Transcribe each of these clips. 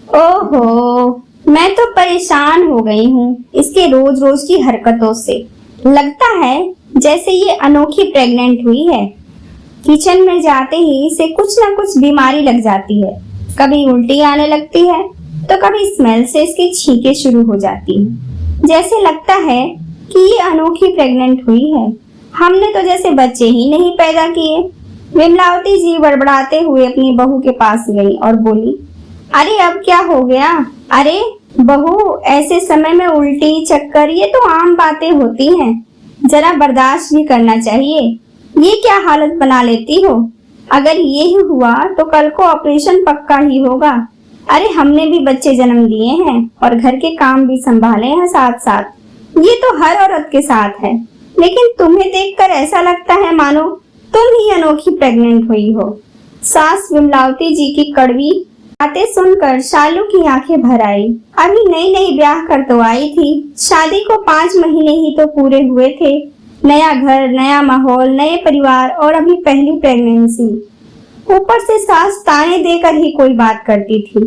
ओहो, मैं तो परेशान हो गई हूँ इसके रोज रोज की हरकतों से। लगता है जैसे ये अनोखी प्रेग्नेंट हुई है। किचन में जाते ही इसे कुछ ना कुछ बीमारी लग जाती है। कभी उल्टी आने लगती है तो कभी स्मेल से इसकी छींकें शुरू हो जाती हैं। जैसे लगता है कि ये अनोखी प्रेग्नेंट हुई है। हमने तो जैसे बच्चे ही नहीं पैदा किए। विमलावती जी बड़बड़ाते हुए अपनी बहू के पास गई और बोली, अरे अब क्या हो गया? अरे बहू, ऐसे समय में उल्टी चक्कर ये तो आम बातें होती हैं, जरा बर्दाश्त भी करना चाहिए। ये क्या हालत बना लेती हो? अगर ये ही हुआ तो कल को ऑपरेशन पक्का ही होगा। अरे हमने भी बच्चे जन्म दिए हैं और घर के काम भी संभाले हैं साथ साथ। ये तो हर औरत के साथ है, लेकिन तुम्हें देखकर ऐसा लगता है मानो तुम ही अनोखी प्रेग्नेंट हुई हो। सास विमलावती जी की कड़वी बातें सुनकर शालू की आंखें भर आई। अभी नई नई ब्याह कर तो आई थी, शादी को 5 महीने ही तो पूरे हुए थे। नया घर, नया माहौल, नए परिवार और अभी पहली प्रेगनेंसी। ऊपर से सास ताने देकर ही कोई बात करती थी।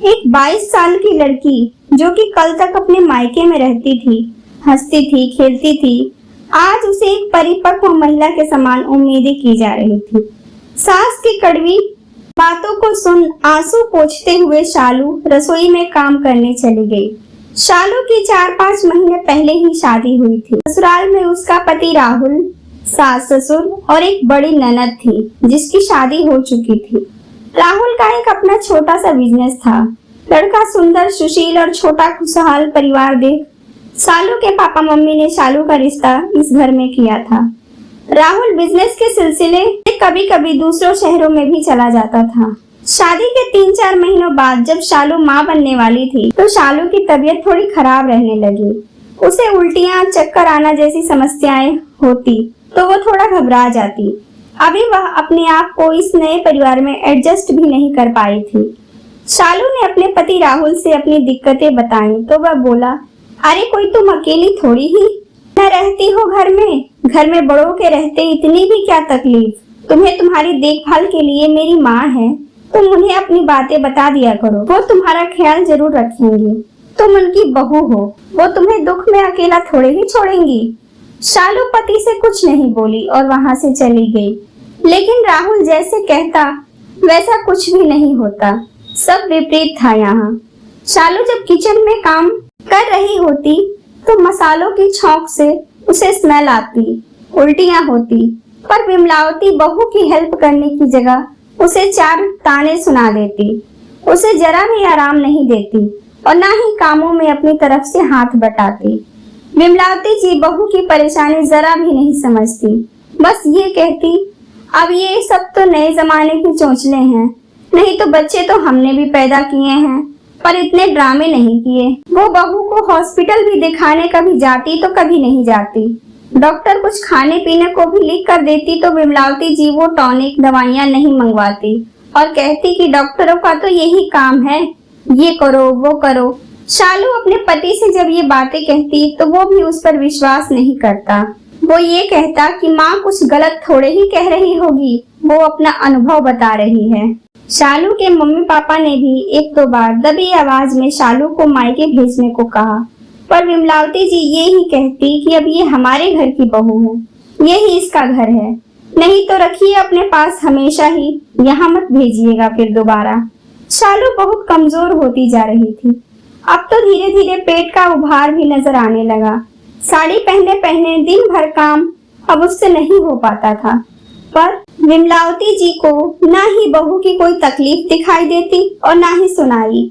एक 22 साल की लड़की जो कि कल तक अपने मायके में रहती थी, हंसती थी, खेलती थी, आज उसे एक परिपक्व महिला के समान उम्मीदें की जा रही थी। सास की कड़वी बातों को सुन आंसू पोंछते हुए शालू रसोई में काम करने चली गई। शालू की 4-5 महीने पहले ही शादी हुई थी। ससुराल में उसका पति राहुल, सास ससुर और एक बड़ी ननद थी जिसकी शादी हो चुकी थी। राहुल का एक अपना छोटा सा बिजनेस था। लड़का सुंदर, सुशील और छोटा खुशहाल परिवार देख शालू के पापा मम्मी ने शालू का रिश्ता इस घर में किया था। राहुल बिजनेस के सिलसिले में कभी कभी दूसरों शहरों में भी चला जाता था। शादी के 3-4 महीनों बाद जब शालू माँ बनने वाली थी तो शालू की तबीयत थोड़ी खराब रहने लगी। उसे उल्टियाँ, चक्कर आना जैसी समस्याएं होती तो वो थोड़ा घबरा जाती। अभी वह अपने आप को इस नए परिवार में एडजस्ट भी नहीं कर पाई थी। शालू ने अपने पति राहुल से अपनी दिक्कतें बताई तो वह बोला, अरे कोई तुम अकेली थोड़ी ही न रहती हो घर में बड़ों के रहते इतनी भी क्या तकलीफ। तुम्हें तुम्हारी देखभाल के लिए मेरी माँ है, तुम उन्हें अपनी बातें बता दिया करो, वो तुम्हारा ख्याल जरूर रखेंगी। तुम उनकी बहू हो, वो तुम्हें दुख में अकेला थोड़े ही छोड़ेंगी। शालू पति से कुछ नहीं बोली और वहां से चली गई। लेकिन राहुल जैसे कहता वैसा कुछ भी नहीं होता, सब विपरीत था यहाँ। शालू जब किचन में काम कर रही होती तो मसालों की छौंक से उसे स्मेल आती, उल्टियाँ होती, पर विमलावती बहू की हेल्प करने की जगह उसे 4 ताने सुना देती। उसे जरा भी आराम नहीं देती और ना ही कामों में अपनी तरफ से हाथ बटाती। विमलावती जी बहू की परेशानी जरा भी नहीं समझती, बस ये कहती, अब ये सब तो नए जमाने की चोंचले हैं, नहीं तो बच्चे तो हमने भी पैदा किए हैं, पर इतने ड्रामे नहीं किए। वो बहू को हॉस्पिटल भी दिखाने कभी जाती तो कभी नहीं जाती। डॉक्टर कुछ खाने पीने को भी लिख कर देती तो विमलावती जी वो टॉनिक दवाइयाँ नहीं मंगवाती और कहती कि डॉक्टरों का तो यही काम है, ये करो वो करो। शालू अपने पति से जब ये बातें कहती तो वो भी उस पर विश्वास नहीं करता। वो ये कहता कि माँ कुछ गलत थोड़े ही कह रही होगी, वो अपना अनुभव बता रही है। शालू के मम्मी पापा ने भी 1-2 बार दबी आवाज में शालू को मायके भेजने को कहा, पर विमलावती जी ये ही कहती कि अब ये हमारे घर की बहू है, यही इसका घर है, नहीं तो रखिए अपने पास हमेशा ही, यहाँ मत भेजिएगा फिर दोबारा। शालू बहुत कमजोर होती जा रही थी। अब तो धीरे धीरे पेट का उभार भी नजर आने लगा। साड़ी पहने पहने दिन भर काम अब उससे नहीं हो पाता था, पर विमलावती जी को ना ही बहू की कोई तकलीफ दिखाई देती और ना ही सुनाई।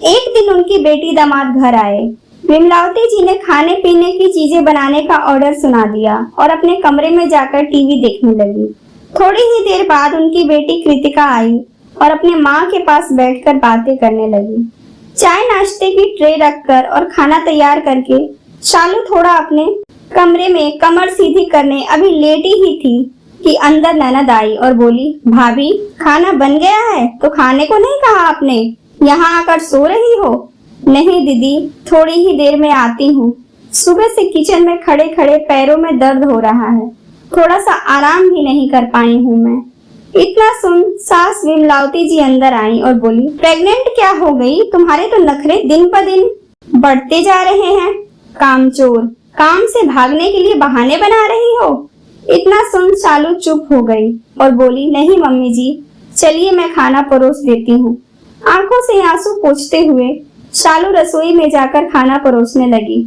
एक दिन उनकी बेटी दामाद घर आए। विमलावती जी ने खाने पीने की चीजें बनाने का ऑर्डर सुना दिया और अपने कमरे में जाकर टीवी देखने लगी। थोड़ी ही देर बाद उनकी बेटी कृतिका आई और अपने माँ के पास बैठकर बातें करने लगी। चाय नाश्ते की ट्रे रखकर और खाना तैयार करके शालू थोड़ा अपने कमरे में कमर सीधी करने अभी लेटी ही थी कि अंदर ननद आई और बोली, भाभी खाना बन गया है तो खाने को नहीं कहा आपने, यहाँ आकर सो रही हो? नहीं दीदी, थोड़ी ही देर में आती हूँ। सुबह से किचन में खड़े खड़े पैरों में दर्द हो रहा है, थोड़ा सा आराम भी नहीं कर पाई हूँ मैं। इतना सुन सास विमलावती जी अंदर आई और बोली, प्रेग्नेंट क्या हो गई? तुम्हारे तो नखरे दिन पर दिन बढ़ते जा रहे हैं। कामचोर, काम से भागने के लिए बहाने बना रही हो। इतना सुन शालू चुप हो गई और बोली, नहीं मम्मी जी, चलिए मैं खाना परोस देती हूँ। आंखों से आंसू पोंछते हुए शालू रसोई में जाकर खाना परोसने लगी।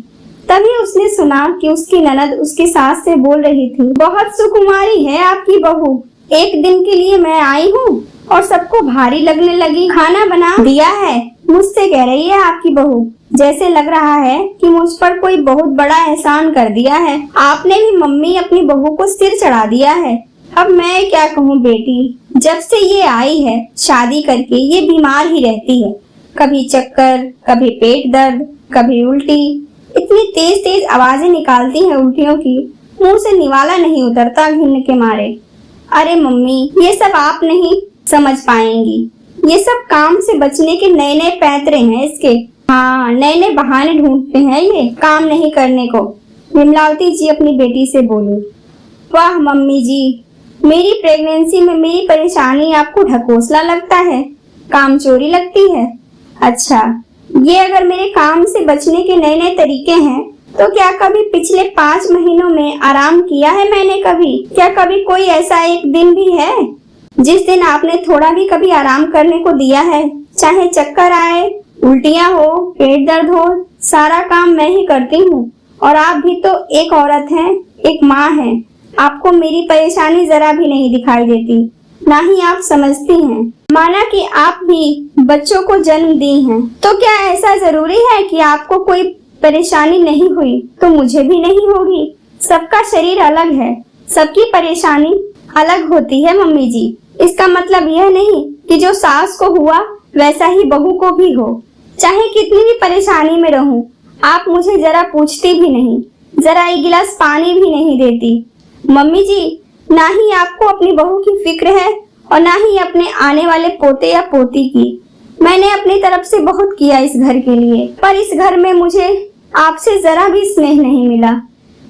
तभी उसने सुना कि उसकी ननद उसकी सास से बोल रही थी, बहुत सुकुमारी है आपकी बहू, एक दिन के लिए मैं आई हूँ और सबको भारी लगने लगी। खाना बना दिया है, मुझसे कह रही है आपकी बहू, जैसे लग रहा है कि मुझ पर कोई बहुत बड़ा एहसान कर दिया है। आपने भी मम्मी अपनी बहू को सिर चढ़ा दिया है। अब मैं क्या कहूँ बेटी, जब से ये आई है शादी करके ये बीमार ही रहती है। कभी चक्कर, कभी पेट दर्द, कभी उल्टी। इतनी तेज तेज आवाजें निकालती है उल्टियों की, मुंह से निवाला नहीं उतरता घिन के मारे। अरे मम्मी, ये सब आप नहीं समझ पाएंगी। ये सब काम से बचने के नए नए पैंतरे हैं इसके। हाँ, नए नए बहाने ढूंढते हैं ये काम नहीं करने को। विमलावती जी अपनी बेटी से बोली, वाह मम्मी जी, मेरी प्रेगनेंसी में मेरी परेशानी आपको ढकोसला लगता है, कामचोरी लगती है। अच्छा, ये अगर मेरे काम से बचने के नए नए तरीके हैं तो क्या कभी पिछले 5 महीनों में आराम किया है मैंने कभी? क्या कभी कोई ऐसा एक दिन भी है जिस दिन आपने थोड़ा भी कभी आराम करने को दिया है? चाहे चक्कर आए, उल्टियां हो, पेट दर्द हो, सारा काम मैं ही करती हूँ। और आप भी तो एक औरत हैं, एक माँ हैं। आपको मेरी परेशानी जरा भी नहीं दिखाई देती, ना ही आप समझती हैं। माना कि आप भी बच्चों को जन्म दी हैं, तो क्या ऐसा जरूरी है कि आपको कोई परेशानी नहीं हुई तो मुझे भी नहीं होगी? सबका शरीर अलग है, सबकी परेशानी अलग होती है मम्मी जी। इसका मतलब यह नहीं कि जो सास को हुआ वैसा ही बहू को भी हो। चाहे कितनी भी परेशानी में रहूं, आप मुझे जरा पूछती भी नहीं, जरा एक गिलास पानी भी नहीं देती। मम्मी जी, ना ही आपको अपनी बहू की फिक्र है और ना ही अपने आने वाले पोते या पोती की। मैंने अपनी तरफ से बहुत किया इस घर के लिए, पर इस घर में मुझे आपसे जरा भी स्नेह नहीं मिला।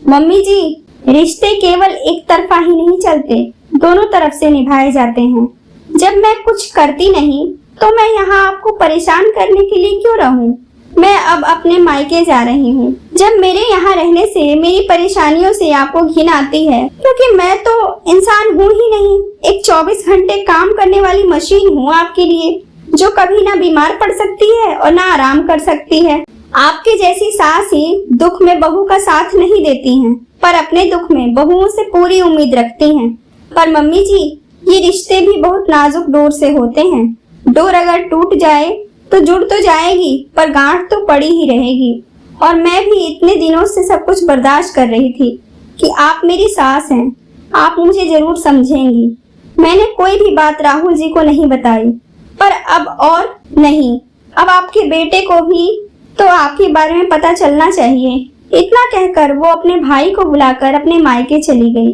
मम्मी जी, रिश्ते केवल एक तरफा ही नहीं चलते, दोनों तरफ से निभाए जाते हैं। जब मैं कुछ करती नहीं तो मैं यहाँ आपको परेशान करने के लिए क्यों रहूं? मैं अब अपने मायके जा रही हूँ। जब मेरे यहाँ रहने से मेरी परेशानियों से आपको घिन आती है, क्योंकि मैं तो इंसान हूँ ही नहीं, एक 24 घंटे काम करने वाली मशीन हूँ आपके लिए, जो कभी ना बीमार पड़ सकती है और ना आराम कर सकती है। आपके जैसी सास ही दुख में बहू का साथ नहीं देती हैं, पर अपने दुख में बहुओं से पूरी उम्मीद रखती हैं। पर मम्मी जी, ये रिश्ते भी बहुत नाजुक डोर से होते हैं। डोर अगर टूट जाए तो जुड़ तो जाएगी, पर गांठ तो पड़ी ही रहेगी। और मैं भी इतने दिनों से सब कुछ बर्दाश्त कर रही थी कि आप मेरी सास हैं, आप मुझे जरूर समझेंगी। मैंने कोई भी बात राहुल जी को नहीं बताई, पर अब और नहीं, अब आपके बेटे को भी तो आपके बारे में पता चलना चाहिए। इतना कहकर वो अपने भाई को बुलाकर अपने मायके चली गई।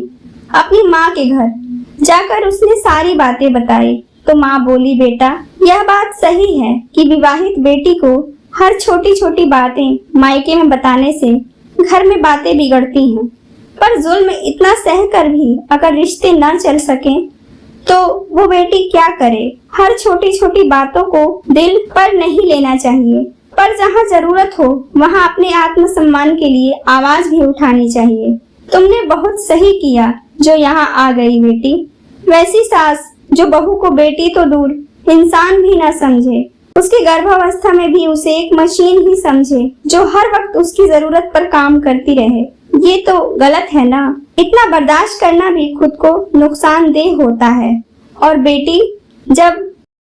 अपनी माँ के घर जाकर उसने सारी बातें बताई तो माँ बोली, बेटा, यह बात सही है कि विवाहित बेटी को हर छोटी छोटी बातें मायके में बताने से घर में बातें बिगड़ती हैं, पर जुल्म इतना सहकर भी अगर रिश्ते न चल सके तो वो बेटी क्या करे? हर छोटी छोटी बातों को दिल पर नहीं लेना चाहिए, पर जहाँ जरूरत हो वहाँ अपने आत्मसम्मान के लिए आवाज भी उठानी चाहिए। तुमने बहुत सही किया जो यहाँ आ गई बेटी। वैसी सास जो बहू को बेटी तो दूर इंसान भी ना समझे, उसकी गर्भावस्था में भी उसे एक मशीन ही समझे जो हर वक्त उसकी जरूरत पर काम करती रहे, ये तो गलत है ना। इतना बर्दाश्त करना भी खुद को नुकसानदेह होता है। और बेटी जब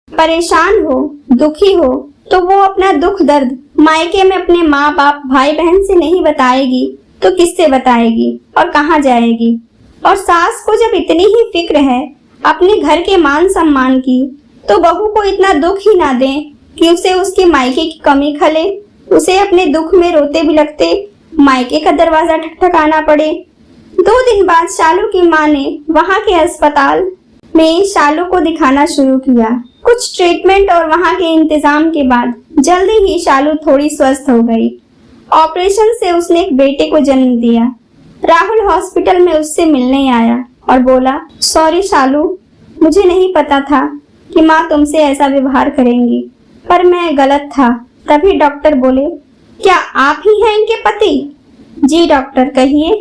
परेशान हो, दुखी हो, तो वो अपना दुख दर्द मायके में अपने माँ बाप भाई बहन से नहीं बताएगी तो किससे बताएगी और कहाँ जाएगी? और सास को जब इतनी ही फिक्र है अपने घर के मान सम्मान की, तो बहू को इतना दुख ही ना दे कि उसे उसके मायके की कमी खले, उसे अपने दुख में रोते बिलखते मायके का दरवाजा ठकठकाना पड़े। 2 दिन बाद शालू की माँ ने वहाँ के अस्पताल में शालू को दिखाना शुरू किया। कुछ ट्रीटमेंट और वहाँ के इंतजाम के बाद जल्दी ही शालू थोड़ी स्वस्थ हो गई। ऑपरेशन से उसने एक बेटे को जन्म दिया। राहुल हॉस्पिटल में उससे मिलने आया और बोला, सॉरी शालू, मुझे नहीं पता था कि माँ तुमसे ऐसा व्यवहार करेंगी, पर मैं गलत था। तभी डॉक्टर बोले, क्या आप ही हैं इनके पति? जी डॉक्टर, कहिए।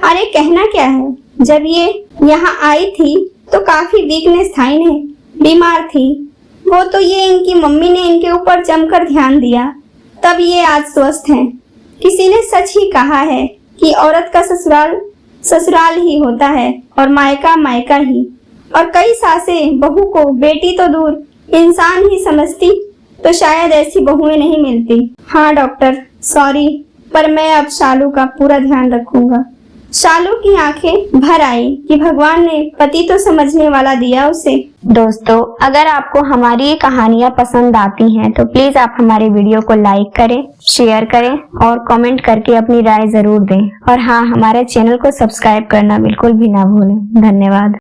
अरे कहना क्या है, जब ये यहाँ आई थी तो काफी वीकनेस था इन्हें, बीमार थी। वो तो ये इनकी मम्मी ने इनके ऊपर जमकर ध्यान दिया, तब ये आज स्वस्थ हैं। किसी ने सच ही कहा है कि औरत का ससुराल ससुराल ही होता है और मायका मायका ही। और कई सासें बहू को बेटी तो दूर इंसान ही समझती, तो शायद ऐसी बहुएं नहीं मिलती। हाँ डॉक्टर, सॉरी, पर मैं अब शालू का पूरा ध्यान रखूंगा। शालू की आंखें भर आई कि भगवान ने पति तो समझने वाला दिया उसे। दोस्तों, अगर आपको हमारी ये कहानियाँ पसंद आती हैं तो प्लीज आप हमारे वीडियो को लाइक करें, शेयर करें और कमेंट करके अपनी राय जरूर दें। और हाँ, हमारे चैनल को सब्सक्राइब करना बिल्कुल भी ना भूलें। धन्यवाद।